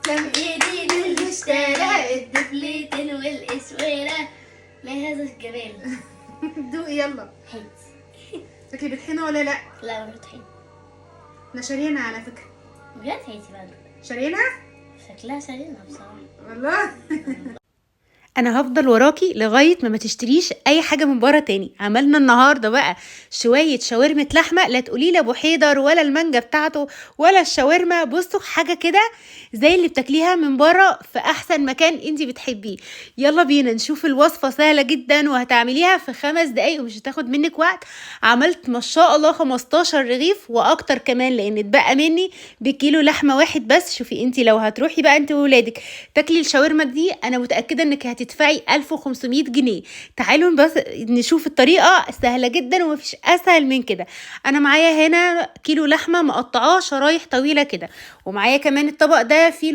تسلم ايدي للي اشترى الدبلتين والاسوره لهذا الجمال. دوقي يلا. هيت. تاكلي بطحينه ولا لا؟ لا ما بتحين. احنا شارينا على فكره. بجد هيتي بعد شارينا؟ شكلها سليمة بصراحة والله. انا هفضل وراكي لغايه ما تشتريش اي حاجه من بره تاني. عملنا النهارده بقى شويه شاورمه لحمه، لا تقولي لي ابو حيدر ولا المانجا بتاعته ولا الشاورما. بصوا حاجه كده زي اللي بتاكليها من بره في احسن مكان انت بتحبيه. يلا بينا نشوف الوصفه، سهله جدا وهتعمليها في 5 دقايق ومش هتاخد منك وقت. عملت ما شاء الله 15 رغيف واكتر كمان، لان اتبقى مني بكيلو لحمه واحد بس. شوفي انت لو هتروحي بقى انت وولادك تاكلي الشاورما دي، انا متاكده انك هتدفعي 1500 جنيه. تعالوا بس نشوف الطريقه، سهله جدا ومفيش اسهل من كده. انا معايا هنا كيلو لحمه مقطعاه شرايح طويله كده، ومعايا كمان الطبق ده فيه